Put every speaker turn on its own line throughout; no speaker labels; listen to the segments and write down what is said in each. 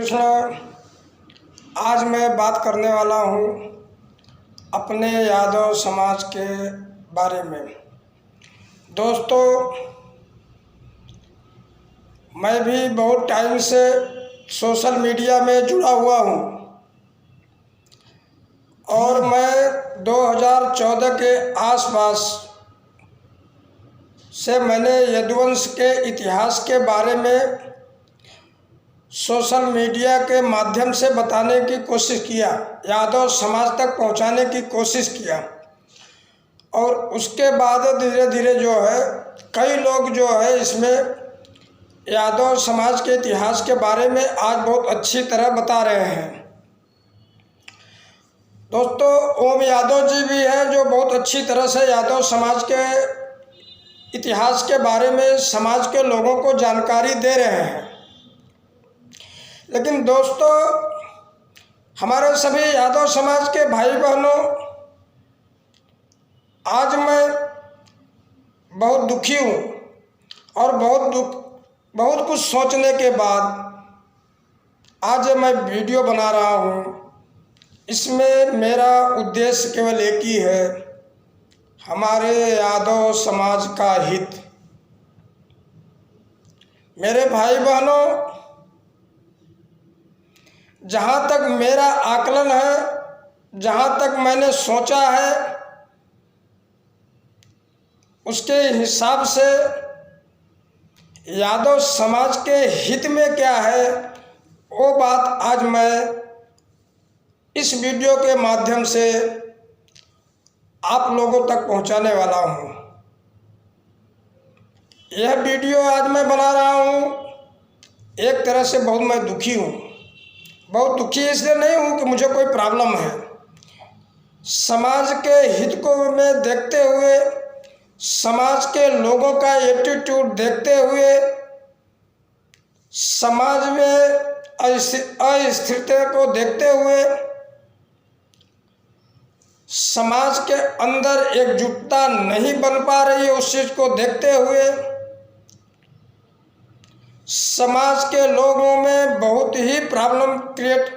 कृष्ण। आज मैं बात करने वाला हूँ अपने यादव समाज के बारे में। दोस्तों, मैं भी बहुत टाइम से सोशल मीडिया में जुड़ा हुआ हूँ और मैं 2014 के आसपास से मैंने यदुवंश के इतिहास के बारे में सोशल मीडिया के माध्यम से बताने की कोशिश किया, यादव समाज तक पहुंचाने की कोशिश किया। और उसके बाद धीरे धीरे जो है कई लोग जो है इसमें यादव समाज के इतिहास के बारे में आज बहुत अच्छी तरह बता रहे हैं। दोस्तों, ओम यादव जी भी हैं जो बहुत अच्छी तरह से यादव समाज के इतिहास के बारे में समाज के लोगों को जानकारी दे रहे हैं। लेकिन दोस्तों, हमारे सभी यादव समाज के भाई बहनों, आज मैं बहुत दुखी हूँ और बहुत कुछ सोचने के बाद आज मैं वीडियो बना रहा हूँ। इसमें मेरा उद्देश्य केवल एक ही है, हमारे यादव समाज का हित। मेरे भाई बहनों, जहाँ तक मेरा आकलन है, जहाँ तक मैंने सोचा है, उसके हिसाब से यादव समाज के हित में क्या है वो बात आज मैं इस वीडियो के माध्यम से आप लोगों तक पहुंचाने वाला हूं। यह वीडियो आज मैं बना रहा हूं, एक तरह से बहुत मैं दुखी हूं। बहुत दुखी इसलिए नहीं हूं कि मुझे कोई प्रॉब्लम है। समाज के हित को मैं देखते हुए, समाज के लोगों का एटीट्यूड देखते हुए, समाज में अस्थिरता को देखते हुए, समाज के अंदर एकजुटता नहीं बन पा रही है, उस चीज़ को देखते हुए समाज के लोगों में बहुत ही प्रॉब्लम क्रिएट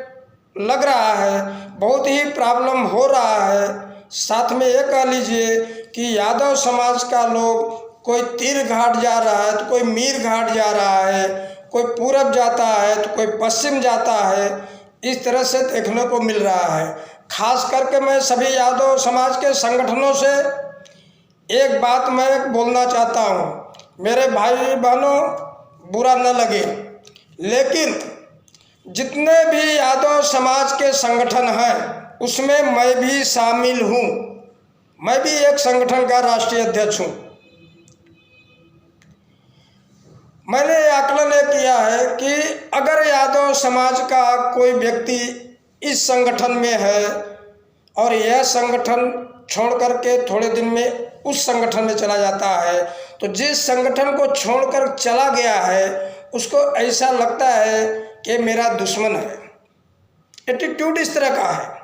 लग रहा है, बहुत ही प्रॉब्लम हो रहा है। साथ में ये कह लीजिए कि यादव समाज का लोग कोई तीर घाट जा रहा है तो कोई मीर घाट जा रहा है, कोई पूरब जाता है तो कोई पश्चिम जाता है, इस तरह से देखने को मिल रहा है। खास करके मैं सभी यादव समाज के संगठनों से एक बात मैं बोलना चाहता हूँ। मेरे भाई बहनों, बुरा न लगे, लेकिन जितने भी यादव समाज के संगठन हैं उसमें मैं भी शामिल हूँ। मैं भी एक संगठन का राष्ट्रीय अध्यक्ष हूँ। मैंने आकलन ये किया है कि अगर यादव समाज का कोई व्यक्ति इस संगठन में है और यह संगठन छोड़ करके थोड़े दिन में उस संगठन में चला जाता है, तो जिस संगठन को छोड़कर चला गया है उसको ऐसा लगता है कि मेरा दुश्मन है। एटीट्यूड इस तरह का है।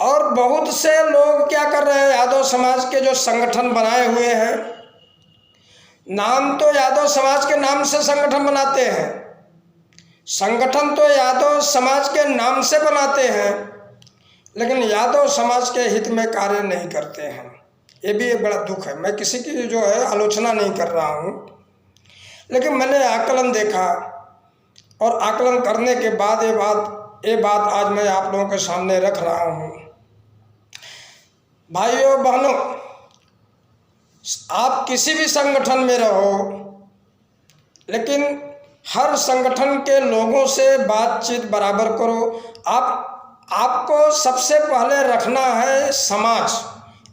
और बहुत से लोग क्या कर रहे हैं, यादव समाज के जो संगठन बनाए हुए हैं, नाम तो यादव समाज के नाम से संगठन बनाते हैं, संगठन तो यादव समाज के नाम से बनाते हैं, लेकिन यादव समाज के हित में कार्य नहीं करते हैं। ये भी एक बड़ा दुख है। मैं किसी की जो है आलोचना नहीं कर रहा हूँ, लेकिन मैंने आकलन देखा और आकलन करने के बाद ये बात आज मैं आप लोगों के सामने रख रहा हूँ। भाइयों बहनों, आप किसी भी संगठन में रहो, लेकिन हर संगठन के लोगों से बातचीत बराबर करो। आपको सबसे पहले रखना है समाज,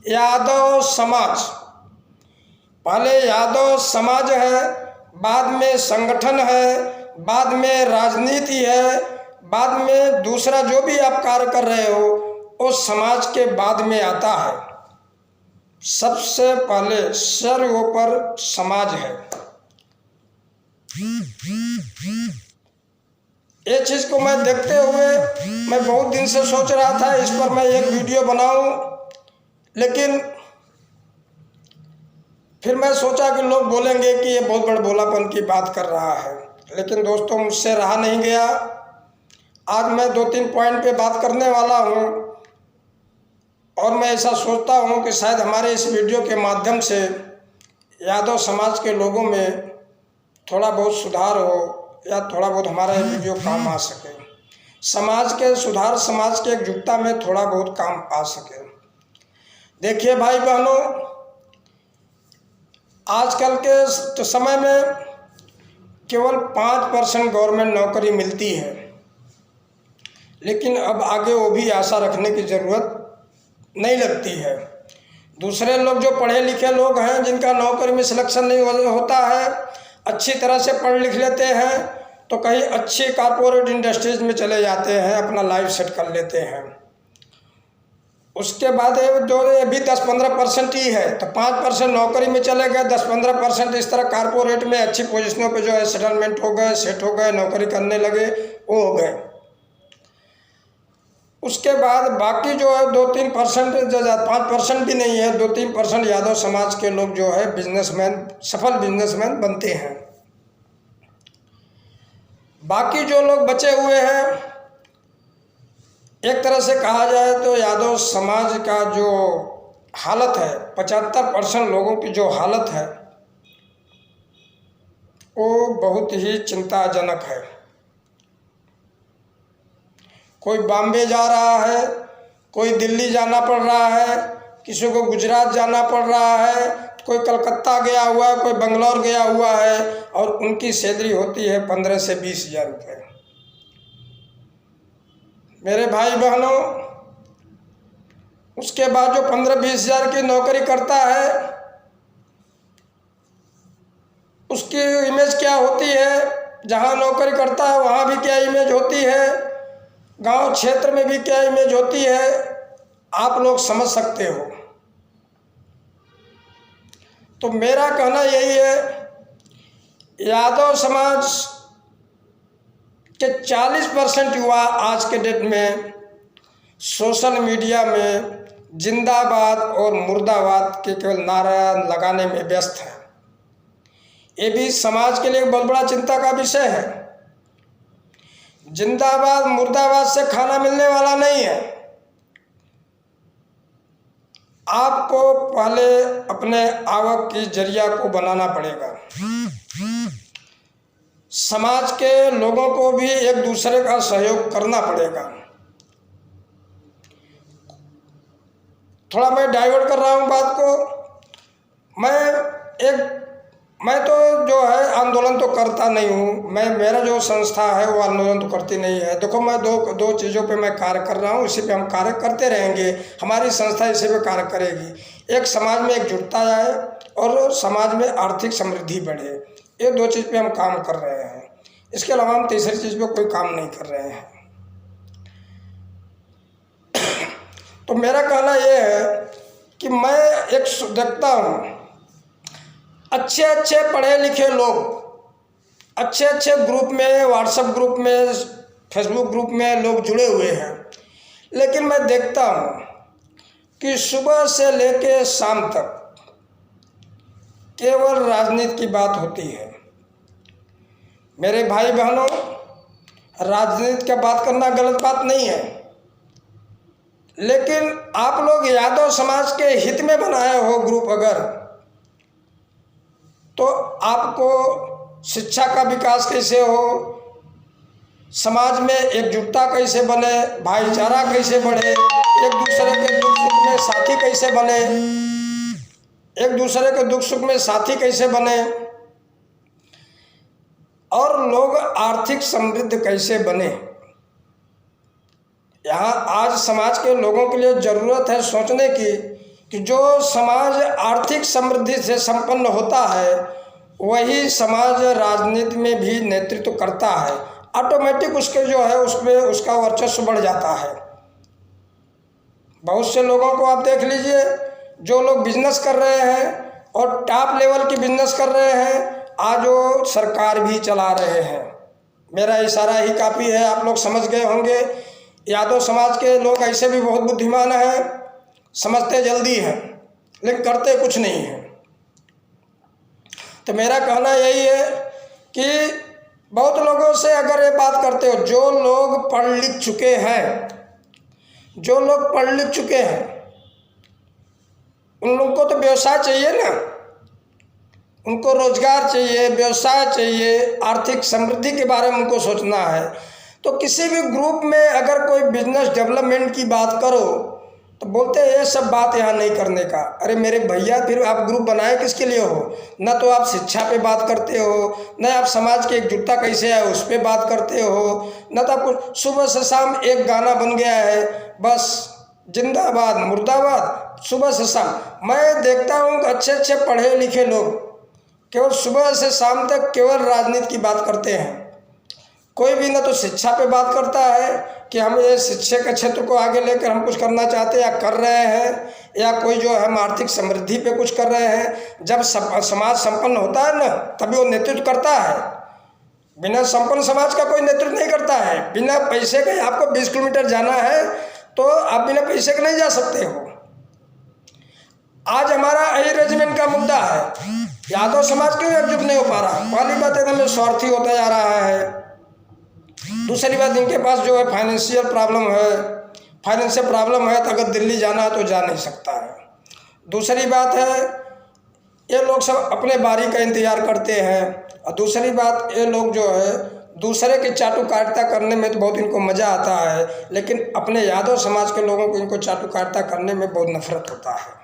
यादव समाज। पहले यादव समाज है, बाद में संगठन है, बाद में राजनीति है, बाद में दूसरा जो भी आप कार्य कर रहे हो वो समाज के बाद में आता है। सबसे पहले सर्वोपर समाज है। ये चीज़ को मैं देखते हुए मैं बहुत दिन से सोच रहा था इस पर मैं एक वीडियो बनाऊं, लेकिन फिर मैं सोचा कि लोग बोलेंगे कि ये बहुत बड़े भोलापन की बात कर रहा है, लेकिन दोस्तों मुझसे रहा नहीं गया। आज मैं 2-3 पॉइंट पे बात करने वाला हूँ और मैं ऐसा सोचता हूँ कि शायद हमारे इस वीडियो के माध्यम से यादव समाज के लोगों में थोड़ा बहुत सुधार हो या थोड़ा बहुत हमारा ये वीडियो काम आ सके, समाज के सुधार, समाज के एकजुटता में थोड़ा बहुत काम आ सके। देखिए भाई बहनों, आजकल के समय में केवल 5% गवर्नमेंट नौकरी मिलती है, लेकिन अब आगे वो भी आशा रखने की ज़रूरत नहीं लगती है। दूसरे लोग जो पढ़े लिखे लोग हैं, जिनका नौकरी में सिलेक्शन नहीं होता है, अच्छी तरह से पढ़ लिख लेते हैं तो कहीं अच्छी कॉरपोरेट इंडस्ट्रीज में चले जाते हैं, अपना लाइफ सेट कर लेते हैं। उसके बाद जो अभी 10-15% ही है, तो 5% नौकरी में चले गए, 10-15% इस तरह कॉरपोरेट में अच्छी पोजीशनों पे जो है सेटलमेंट हो गए, सेट हो गए, नौकरी करने लगे, वो हो गए। उसके बाद बाकी जो है 2-3%, 5% भी नहीं है, 2-3% यादव समाज के लोग जो है बिजनेसमैन, सफल बिजनेसमैन बनते हैं। बाकी जो लोग बचे हुए हैं, एक तरह से कहा जाए तो यादव समाज का जो हालत है, 75% लोगों की जो हालत है वो बहुत ही चिंताजनक है। कोई बॉम्बे जा रहा है, कोई दिल्ली जाना पड़ रहा है, किसी को गुजरात जाना पड़ रहा है, कोई कलकत्ता गया हुआ है, कोई बंगलौर गया हुआ है, और उनकी सैलरी होती है 15 से 20 हज़ार रुपये। मेरे भाई बहनों, उसके बाद जो 15-20 हज़ार की नौकरी करता है, उसकी इमेज क्या होती है, जहाँ नौकरी करता है वहाँ भी क्या इमेज होती है, गांव क्षेत्र में भी क्या इमेज होती है, आप लोग समझ सकते हो। तो मेरा कहना यही है, यादव समाज के 40% युवा आज के डेट में सोशल मीडिया में जिंदाबाद और मुर्दाबाद के केवल नारा लगाने में व्यस्त हैं। ये भी समाज के लिए बहुत बड़ा चिंता का विषय है। जिंदाबाद मुर्दाबाद से खाना मिलने वाला नहीं है। आपको पहले अपने आवक की जरिया को बनाना पड़ेगा। समाज के लोगों को भी एक दूसरे का सहयोग करना पड़ेगा। थोड़ा मैं डाइवर्ट कर रहा हूँ बात को। मैं तो जो है आंदोलन तो करता नहीं हूँ, मेरा जो संस्था है वो आंदोलन तो करती नहीं है। देखो, मैं दो चीज़ों पे मैं कार्य कर रहा हूँ, इसी पे हम कार्य करते रहेंगे। हमारी संस्था इसी पे कार्य करेगी। एक, समाज में एकजुटता आए और समाज में आर्थिक समृद्धि बढ़े। ये 2 चीज़ पे हम काम कर रहे हैं। इसके अलावा हम तीसरी चीज़ पे कोई काम नहीं कर रहे हैं। तो मेरा कहना ये है कि मैं एक देखता हूँ, अच्छे पढ़े लिखे लोग अच्छे ग्रुप में, व्हाट्सएप ग्रुप में, फेसबुक ग्रुप में लोग जुड़े हुए हैं, लेकिन मैं देखता हूँ कि सुबह से लेके शाम तक केवल राजनीति की बात होती है। मेरे भाई बहनों, राजनीति की बात करना गलत बात नहीं है, लेकिन आप लोग यादव समाज के हित में बनाए हो ग्रुप अगर, तो आपको शिक्षा का विकास कैसे हो, समाज में एकजुटता कैसे बने, भाईचारा कैसे बढ़े, एक दूसरे के दुख सुख में साथी कैसे बने, एक दूसरे के दुख सुख में साथी कैसे बने, और लोग आर्थिक समृद्ध कैसे बने। यहाँ आज समाज के लोगों के लिए ज़रूरत है सोचने की कि जो समाज आर्थिक समृद्धि से संपन्न होता है वही समाज राजनीति में भी नेतृत्व करता है। ऑटोमेटिक उसके जो है उसमें उसका वर्चस्व बढ़ जाता है। बहुत से लोगों को आप देख लीजिए, जो लोग बिजनेस कर रहे हैं और टॉप लेवल की बिजनेस कर रहे हैं, आज वो सरकार भी चला रहे हैं। मेरा इशारा ही काफ़ी है, आप लोग समझ गए होंगे। यादव समाज के लोग ऐसे भी बहुत बुद्धिमान हैं, समझते जल्दी हैं लेकिन करते कुछ नहीं हैं। तो मेरा कहना यही है कि बहुत लोगों से अगर ये बात करते हो, जो लोग पढ़ लिख चुके हैं, जो लोग पढ़ लिख चुके हैं, उन लोगों को तो व्यवसाय चाहिए ना, उनको रोजगार चाहिए, व्यवसाय चाहिए, आर्थिक समृद्धि के बारे में उनको सोचना है। तो किसी भी ग्रुप में अगर कोई बिजनेस डेवलपमेंट की बात करो तो बोलते हैं ये सब बात यहाँ नहीं करने का। अरे मेरे भैया, फिर आप ग्रुप बनाए किसके लिए हो? न तो आप शिक्षा पे बात करते हो, न आप समाज की एकजुटता कैसे है उस पर बात करते हो, न तो आपको सुबह से शाम एक गाना बन गया है बस जिंदाबाद मुर्दाबाद सुबह से शाम। मैं देखता हूँ अच्छे अच्छे पढ़े लिखे लोग केवल सुबह से शाम तक केवल राजनीति की बात करते हैं। कोई भी ना तो शिक्षा पे बात करता है कि हम ये शिक्षा के क्षेत्र को आगे लेकर हम कुछ करना चाहते हैं या कर रहे हैं, या कोई जो है हम आर्थिक समृद्धि पे कुछ कर रहे हैं। जब समाज संपन्न होता है ना तभी वो नेतृत्व करता है। बिना संपन्न समाज का कोई नेतृत्व नहीं करता है। बिना पैसे के आपको 20 किलोमीटर जाना है तो आप बिना पैसे के नहीं जा सकते हो। आज हमारा अरेंजमेंट का मुद्दा है, यादव समाज क्यों एकजुट नहीं हो पा रहा? पहली बात एकदम स्वार्थी होता जा रहा है। दूसरी बात, इनके पास जो है फाइनेंशियल प्रॉब्लम है, फाइनेंशियल प्रॉब्लम है तो अगर दिल्ली जाना है तो जा नहीं सकता है। दूसरी बात है ये लोग सब अपने बारी का इंतज़ार करते हैं। और दूसरी बात, ये लोग जो है दूसरे की चाटुकारिता करने में तो बहुत इनको मज़ा आता है, लेकिन अपने यादव समाज के लोगों को इनको चाटुकारिता करने में बहुत नफरत होता है।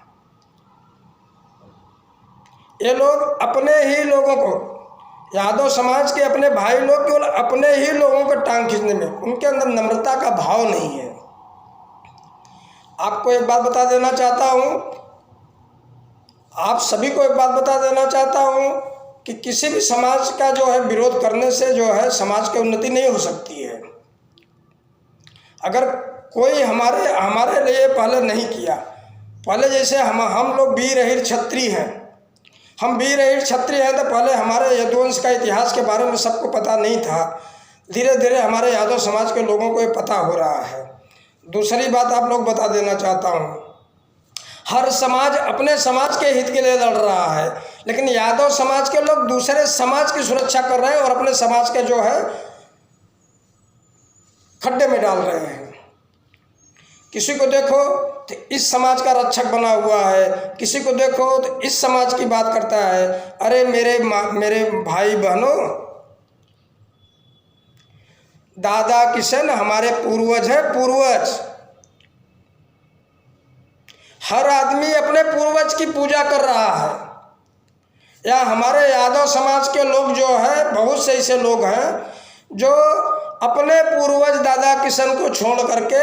ये लोग अपने ही लोगों को, यादव समाज के अपने भाई लोग केवल अपने ही लोगों को टांग खींचने में, उनके अंदर नम्रता का भाव नहीं है। आपको एक बात बता देना चाहता हूँ, आप सभी को एक बात बता देना चाहता हूँ कि किसी भी समाज का जो है विरोध करने से जो है समाज की उन्नति नहीं हो सकती है। अगर कोई हमारे लिए पहले नहीं किया, पहले जैसे हम लोग वीर अहिर क्षत्रिय हैं, हम वीर अहिर क्षत्रिय हैं तो पहले हमारे यदुवंश का इतिहास के बारे में सबको पता नहीं था। धीरे धीरे हमारे यादव समाज के लोगों को ये पता हो रहा है। दूसरी बात आप लोग बता देना चाहता हूँ, हर समाज अपने समाज के हित के लिए लड़ रहा है, लेकिन यादव समाज के लोग दूसरे समाज की सुरक्षा कर रहे हैं और अपने समाज के जो है खड्डे में डाल रहे हैं। किसी को देखो तो इस समाज का रक्षक बना हुआ है, किसी को देखो तो इस समाज की बात करता है। अरे मेरे भाई बहनों, दादा किशन हमारे पूर्वज है, पूर्वज। हर आदमी अपने पूर्वज की पूजा कर रहा है। या हमारे यादव समाज के लोग जो है, बहुत से ऐसे लोग हैं जो अपने पूर्वज दादा किशन को छोड़ करके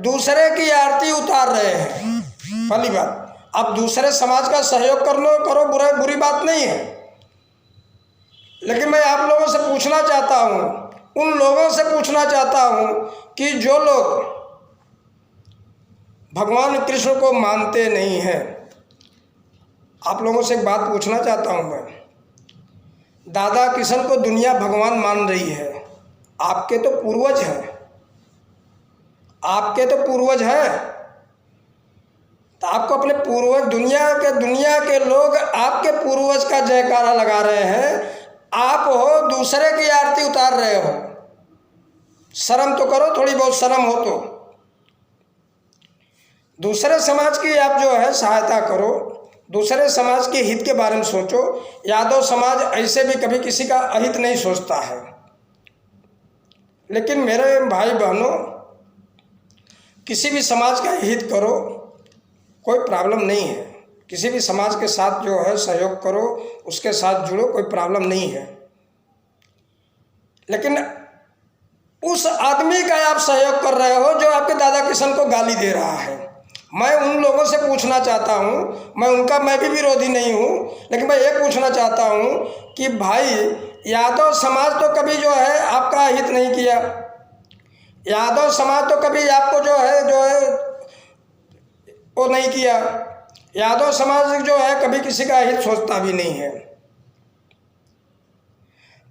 दूसरे की आरती उतार रहे हैं। पहली बात, आप दूसरे समाज का सहयोग करो, बुरी बात नहीं है, लेकिन मैं आप लोगों से पूछना चाहता हूँ, उन लोगों से पूछना चाहता हूँ कि जो लोग भगवान कृष्ण को मानते नहीं हैं, आप लोगों से एक बात पूछना चाहता हूँ मैं, दादा किशन को दुनिया भगवान मान रही है, आपके तो पूर्वज हैं, आपके तो पूर्वज हैं, तो आपको अपने पूर्वज, दुनिया के लोग आपके पूर्वज का जयकारा लगा रहे हैं, आप हो दूसरे की आरती उतार रहे हो। शर्म तो करो, थोड़ी बहुत शर्म हो तो। दूसरे समाज की आप जो है सहायता करो, दूसरे समाज के हित के बारे में सोचो। यादव समाज ऐसे भी कभी किसी का अहित नहीं सोचता है, लेकिन मेरे भाई बहनों, किसी भी समाज का हित करो, कोई प्रॉब्लम नहीं है। किसी भी समाज के साथ जो है सहयोग करो, उसके साथ जुड़ो, कोई प्रॉब्लम नहीं है। लेकिन उस आदमी का आप सहयोग कर रहे हो जो आपके दादा किशन को गाली दे रहा है। मैं उन लोगों से पूछना चाहता हूँ, मैं भी विरोधी नहीं हूँ, लेकिन मैं ये पूछना चाहता हूँ कि भाई, यादव समाज तो कभी जो है आपका हित नहीं किया, यादव समाज तो कभी आपको जो है वो नहीं किया। यादव समाज जो है कभी किसी का हित सोचता भी नहीं है।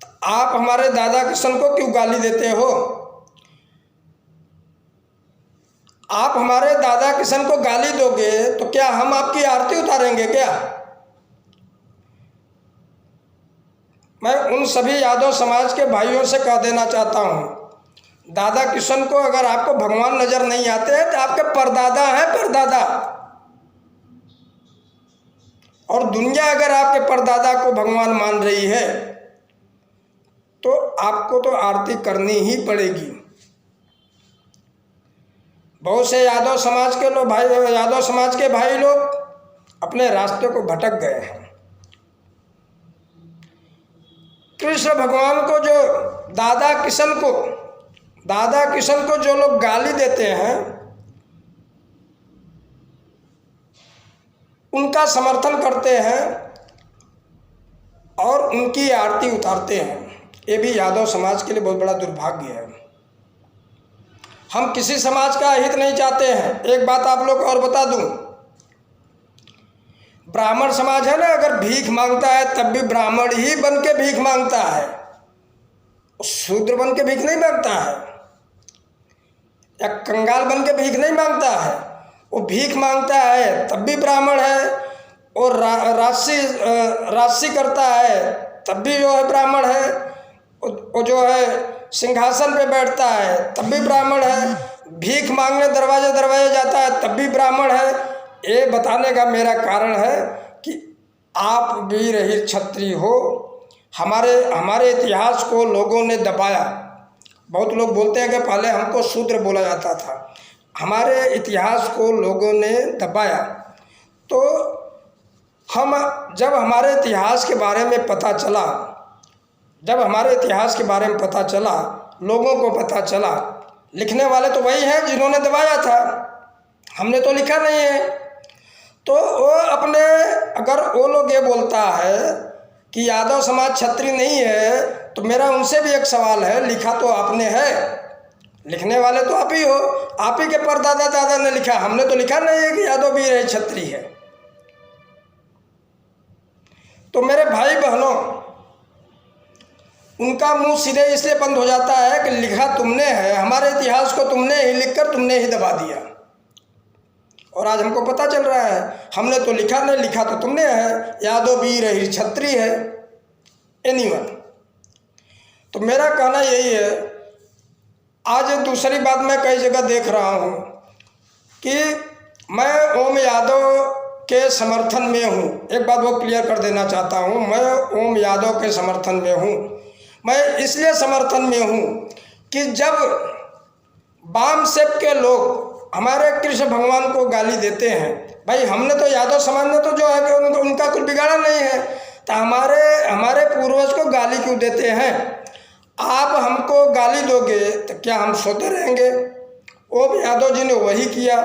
तो आप हमारे दादा किशन को क्यों गाली देते हो? आप हमारे दादा किशन को गाली दोगे तो क्या हम आपकी आरती उतारेंगे क्या? मैं उन सभी यादव समाज के भाइयों से कह देना चाहता हूँ, दादा किशन को अगर आपको भगवान नजर नहीं आते हैं तो आपके परदादा हैं, परदादा। और दुनिया अगर आपके परदादा को भगवान मान रही है तो आपको तो आरती करनी ही पड़ेगी। बहुत से यादव समाज के भाई लोग अपने रास्ते को भटक गए हैं। कृष्ण भगवान को दादा किशन को जो लोग गाली देते हैं, उनका समर्थन करते हैं और उनकी आरती उतारते हैं, ये भी यादव समाज के लिए बहुत बड़ा दुर्भाग्य है। हम किसी समाज का हित नहीं चाहते हैं। एक बात आप लोग और बता दूं, ब्राह्मण समाज है ना, अगर भीख मांगता है तब भी ब्राह्मण ही बन के भीख मांगता है, शूद्र बन के भीख नहीं मांगता है या कंगाल बन के भीख नहीं मांगता है। वो भीख मांगता है तब भी ब्राह्मण है, और राशि करता है तब भी जो है ब्राह्मण है, वो जो है सिंहासन पे बैठता है तब भी ब्राह्मण है, भीख मांगने दरवाजे जाता है तब भी ब्राह्मण है। ये बताने का मेरा कारण है कि आप वीर ही क्षत्रिय हो। हमारे इतिहास को लोगों ने दबाया। बहुत लोग बोलते हैं कि पहले हमको शूद्र बोला जाता था। हमारे इतिहास को लोगों ने दबाया, तो जब हमारे इतिहास के बारे में पता चला, लोगों को पता चला, लिखने वाले तो वही हैं जिन्होंने दबाया था, हमने तो लिखा नहीं है। तो अगर वो लोग ये बोलता है कि यादव समाज क्षत्रिय नहीं है, तो मेरा उनसे भी एक सवाल है, लिखा तो आपने है, लिखने वाले तो आप ही हो, आप ही के परदादा दादा ने लिखा, हमने तो लिखा नहीं है कि यादव वीर है क्षत्रिय है। तो मेरे भाई बहनों, उनका मुंह सीधे इसलिए बंद हो जाता है कि लिखा तुमने है, हमारे इतिहास को तुमने ही लिखकर तुमने ही दबा दिया। और आज हमको पता चल रहा है, हमने तो लिखा नहीं, लिखा तो तुमने है, यादव वीर है क्षत्रिय है, एनीवन। तो मेरा कहना यही है। आज दूसरी बात मैं कई जगह देख रहा हूँ कि मैं ओम यादव के समर्थन में हूँ। एक बात वो क्लियर कर देना चाहता हूँ, मैं ओम यादव के समर्थन में हूँ। मैं इसलिए समर्थन में हूँ कि जब वाम सेप के लोग हमारे कृष्ण भगवान को गाली देते हैं, भाई हमने तो यादव समाज ने तो जो है कि उनका कुछ बिगाड़ा नहीं है, तो हमारे पूर्वज को गाली क्यों देते हैं? आप हमको गाली दोगे तो क्या हम सोते रहेंगे? ओम यादव जी ने वही किया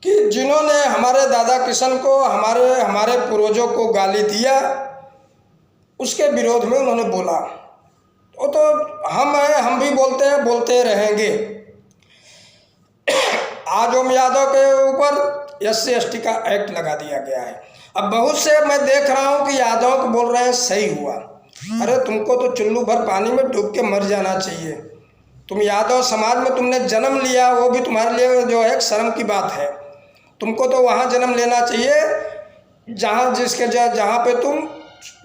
कि जिन्होंने हमारे दादा किशन को, हमारे पूर्वजों को गाली दिया, उसके विरोध में उन्होंने बोला। वो तो हम भी बोलते रहेंगे। आज ओम यादव के ऊपर SC/ST का एक्ट लगा दिया गया है। अब बहुत से मैं देख रहा हूँ कि यादव को बोल रहे हैं सही हुआ। अरे तुमको तो चुल्लू भर पानी में डूब के मर जाना चाहिए। तुम यादव समाज में तुमने जन्म लिया, वो भी तुम्हारे लिए जो है एक शर्म की बात है। तुमको तो वहाँ जन्म लेना चाहिए जहाँ पे तुम,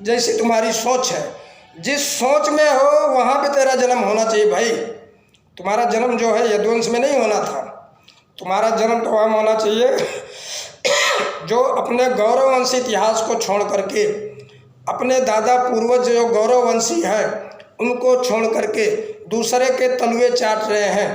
जैसी तुम्हारी सोच है, जिस सोच में हो वहाँ पे तेरा जन्म होना चाहिए। भाई तुम्हारा जन्म जो है यदुवंश में नहीं होना था, तुम्हारा जन्म तो वहाँ होना चाहिए जो अपने गौरववंशी इतिहास को छोड़ करके, अपने दादा पूर्वज जो गौरववंशी हैं उनको छोड़ करके दूसरे के तलुए चाट रहे हैं,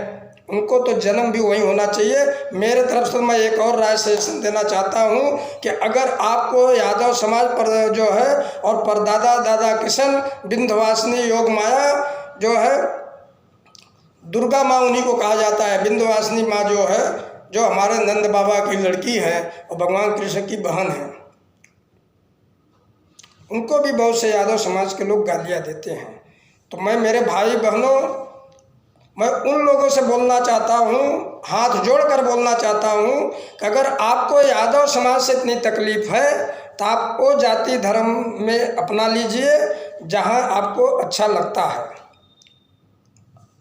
उनको तो जन्म भी वही होना चाहिए। मेरे तरफ से मैं एक और राय सजेशन देना चाहता हूँ कि अगर आपको यादव समाज पर जो है और परदादा दादा किशन, विंध्यवासिनी योग माया जो है, दुर्गा माँ उन्हीं को कहा जाता है। विंध्यवासिनी माँ जो है, जो हमारे नंद बाबा की लड़की है और भगवान कृष्ण की बहन है, उनको भी बहुत से यादव समाज के लोग गालियाँ देते हैं। तो मैं मेरे भाई बहनों, मैं उन लोगों से बोलना चाहता हूँ, हाथ जोड़कर बोलना चाहता हूँ कि अगर आपको यादव समाज से इतनी तकलीफ़ है तो आप वो जाति धर्म में अपना लीजिए जहाँ आपको अच्छा लगता है।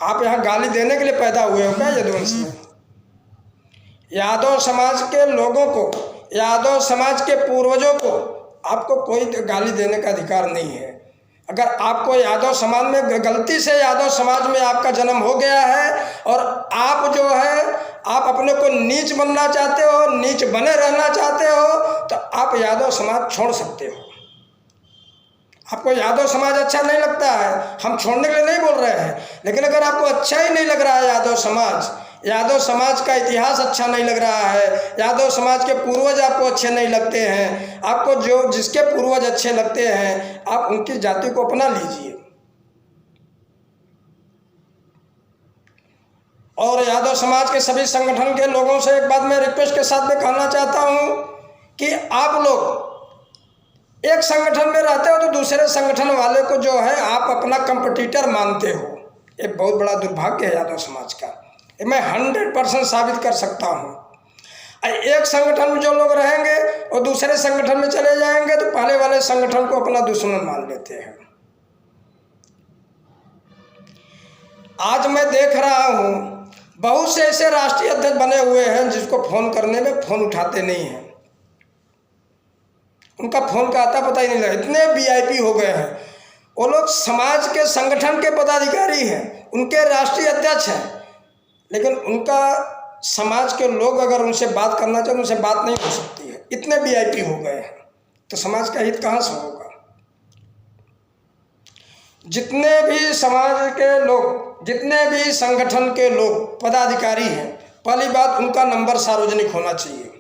आप यहाँ गाली देने के लिए पैदा हुए हो क्या यदुवंश में? यादव समाज के लोगों को, यादव समाज के पूर्वजों को आपको कोई गाली देने का अधिकार नहीं है। अगर आपको यादव समाज में गलती से यादव समाज में आपका जन्म हो गया है और आप जो है आप अपने को नीच बनना चाहते हो, नीच बने रहना चाहते हो, तो आप यादव समाज छोड़ सकते हो। आपको यादव समाज अच्छा नहीं लगता है, हम छोड़ने के लिए नहीं बोल रहे हैं, लेकिन अगर आपको अच्छा ही नहीं लग रहा है यादव समाज का इतिहास अच्छा नहीं लग रहा है, यादव समाज के पूर्वज आपको अच्छे नहीं लगते हैं, आपको जो जिसके पूर्वज अच्छे लगते हैं आप उनकी जाति को अपना लीजिए। और यादव समाज के सभी संगठन के लोगों से एक बात मैं रिक्वेस्ट के साथ में कहना चाहता हूं कि आप लोग एक संगठन में रहते हो तो दूसरे संगठन वाले को जो है आप अपना कंपटीटर मानते हो। ये बहुत बड़ा दुर्भाग्य है यादव समाज का, ये मैं 100% साबित कर सकता हूँ। एक संगठन में जो लोग रहेंगे और दूसरे संगठन में चले जाएंगे तो पहले वाले संगठन को अपना दुश्मन मान लेते हैं। आज मैं देख रहा हूँ बहुत से ऐसे राष्ट्रीय अध्यक्ष बने हुए हैं जिसको फोन करने में फोन उठाते नहीं हैं, उनका फोन का आता पता ही नहीं लगा, इतने वीआईपी हो गए हैं। वो लोग समाज के संगठन के पदाधिकारी हैं, उनके राष्ट्रीय अध्यक्ष हैं, लेकिन उनका समाज के लोग अगर उनसे बात करना चाहें उनसे बात नहीं हो सकती है, इतने वीआईपी हो गए हैं। तो समाज का हित कहाँ से होगा? जितने भी समाज के लोग, जितने भी संगठन के लोग पदाधिकारी हैं, पहली बात उनका नंबर सार्वजनिक होना चाहिए,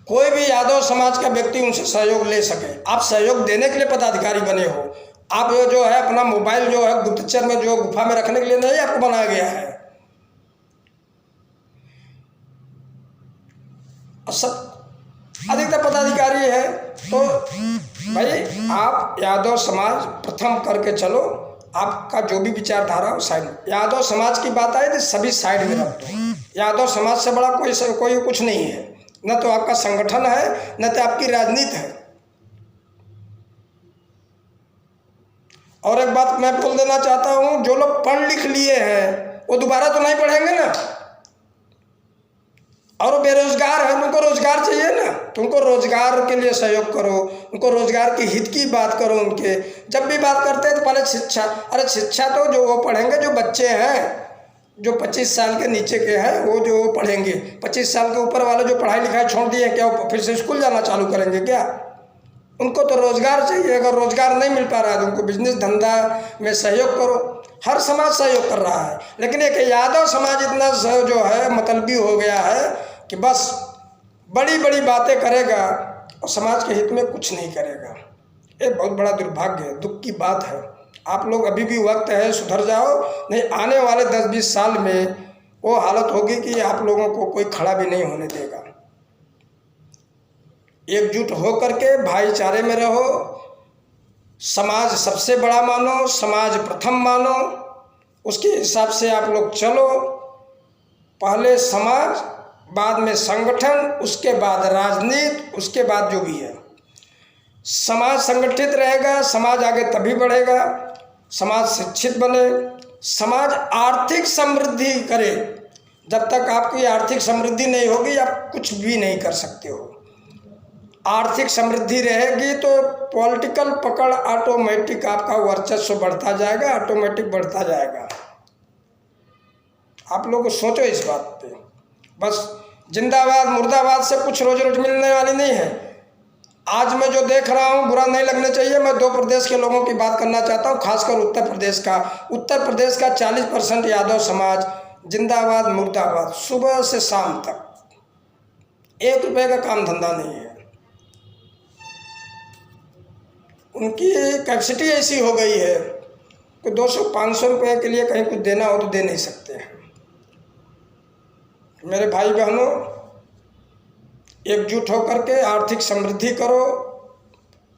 कोई भी यादव समाज का व्यक्ति उनसे सहयोग ले सके। आप सहयोग देने के लिए पदाधिकारी बने हो, आप जो है अपना मोबाइल जो है गुप्तचर में जो गुफा में रखने के लिए नहीं आपको बनाया गया है। और सब अधिकतर पदाधिकारी है तो भाई आप यादव समाज प्रथम करके चलो, आपका जो भी विचारधारा हो साइड में। यादव समाज की बात आए तो सभी साइड में रख दो, यादव समाज से बड़ा कोई कुछ नहीं है, न तो आपका संगठन है न तो आपकी राजनीति है। और एक बात मैं बोल देना चाहता हूं, जो लोग पढ़ लिख लिए हैं वो दोबारा तो नहीं पढ़ेंगे ना, और वो बेरोजगार है, उनको रोजगार चाहिए ना, तो उनको रोजगार के लिए सहयोग करो, उनको रोजगार के हित की बात करो। उनके जब भी बात करते हैं तो पहले शिक्षा, अरे शिक्षा तो जो वो पढ़ेंगे जो बच्चे हैं जो 25 साल के नीचे के हैं वो जो पढ़ेंगे, 25 साल के ऊपर वाले जो पढ़ाई लिखाई छोड़ दिए क्या वो फिर से स्कूल जाना चालू करेंगे क्या? उनको तो रोज़गार चाहिए। अगर रोज़गार नहीं मिल पा रहा है तो उनको बिजनेस धंधा में सहयोग करो। हर समाज सहयोग कर रहा है, लेकिन एक यादव समाज इतना जो है मतलबी हो गया है कि बस बड़ी बड़ी बातें करेगा और समाज के हित में कुछ नहीं करेगा। ये बहुत बड़ा दुर्भाग्य है, दुख की बात है। आप लोग अभी भी वक्त है, सुधर जाओ, नहीं आने वाले 10-20 साल में वो हालत होगी कि आप लोगों को कोई खड़ा भी नहीं होने देगा। एकजुट हो करके भाईचारे में रहो, समाज सबसे बड़ा मानो, समाज प्रथम मानो, उसके हिसाब से आप लोग चलो। पहले समाज, बाद में संगठन, उसके बाद राजनीति, उसके बाद जो भी है। समाज संगठित रहेगा, समाज आगे तभी बढ़ेगा, समाज शिक्षित बने, समाज आर्थिक समृद्धि करे। जब तक आपकी आर्थिक समृद्धि नहीं होगी आप कुछ भी नहीं कर सकते हो। आर्थिक समृद्धि रहेगी तो पॉलिटिकल पकड़ ऑटोमेटिक आपका वर्चस्व बढ़ता जाएगा, ऑटोमेटिक बढ़ता जाएगा। आप लोग सोचो इस बात पे। बस जिंदाबाद मुर्दाबाद से कुछ रोज रोज मिलने वाली नहीं है। आज मैं जो देख रहा हूँ बुरा नहीं लगना चाहिए। मैं 2 प्रदेश के लोगों की बात करना चाहता हूँ, खासकर उत्तर प्रदेश का। उत्तर प्रदेश का 40% यादव समाज जिंदाबाद मुर्दाबाद, सुबह से शाम तक 1 रुपये का काम धंधा नहीं है। उनकी कैपेसिटी ऐसी हो गई है कि 200-500 रुपये के लिए कहीं कुछ देना हो तो दे नहीं सकते हैं। मेरे भाई बहनों, एकजुट होकर के आर्थिक समृद्धि करो।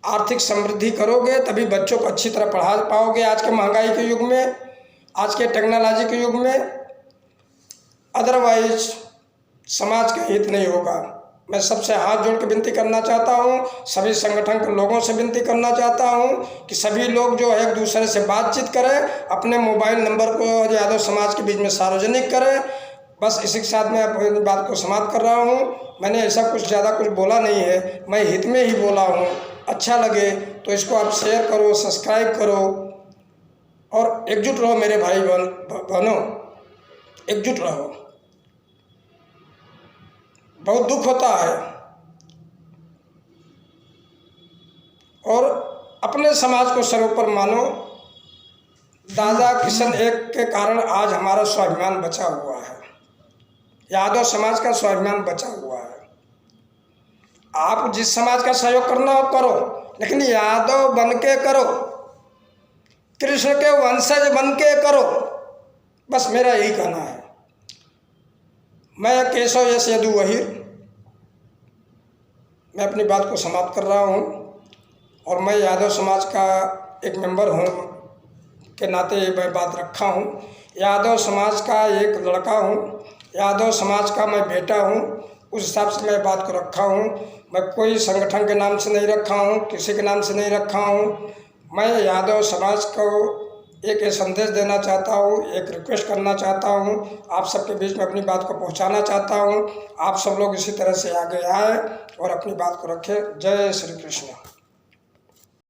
आर्थिक समृद्धि करोगे तभी बच्चों को अच्छी तरह पढ़ा पाओगे। आज के महंगाई के युग में, आज के टेक्नोलॉजी के युग में, अदरवाइज समाज का हित नहीं होगा। मैं सबसे हाथ जोड़ के विनती करना चाहता हूँ, सभी संगठन के लोगों से विनती करना चाहता हूँ कि सभी लोग जो है एक दूसरे से बातचीत करें, अपने मोबाइल नंबर को यादव समाज के बीच में सार्वजनिक करें। बस इसी के साथ मैं अपनी बात को समाप्त कर रहा हूँ। मैंने ऐसा कुछ ज़्यादा कुछ बोला नहीं है, मैं हित में ही बोला हूँ। अच्छा लगे तो इसको आप शेयर करो, सब्सक्राइब करो और एकजुट रहो मेरे भाई बहनों, एकजुट रहो। बहुत दुख होता है और अपने समाज को सर्वोपरि मानो। दादा किशन एक के कारण आज हमारा स्वाभिमान बचा हुआ है, यादव समाज का स्वाभिमान बचा हुआ है। आप जिस समाज का सहयोग करना हो करो, लेकिन यादव बन के करो, कृष्ण के वंशज बन के करो, बस मेरा यही कहना है। मैं केशव यश यदु वहीर, मैं अपनी बात को समाप्त कर रहा हूँ और मैं यादव समाज का एक मेंबर हूँ के नाते ये मैं बात रखा हूँ। यादव समाज का एक लड़का हूँ, यादव समाज का मैं बेटा हूँ, उस हिसाब से मैं बात को रखा हूँ। मैं कोई संगठन के नाम से नहीं रखा हूँ, किसी के नाम से नहीं रखा हूँ। मैं यादव समाज को एक ये संदेश देना चाहता हूँ, एक रिक्वेस्ट करना चाहता हूँ, आप सबके बीच में अपनी बात को पहुँचाना चाहता हूँ। आप सब लोग इसी तरह से आगे आए और अपनी बात को रखें। जय श्री कृष्ण।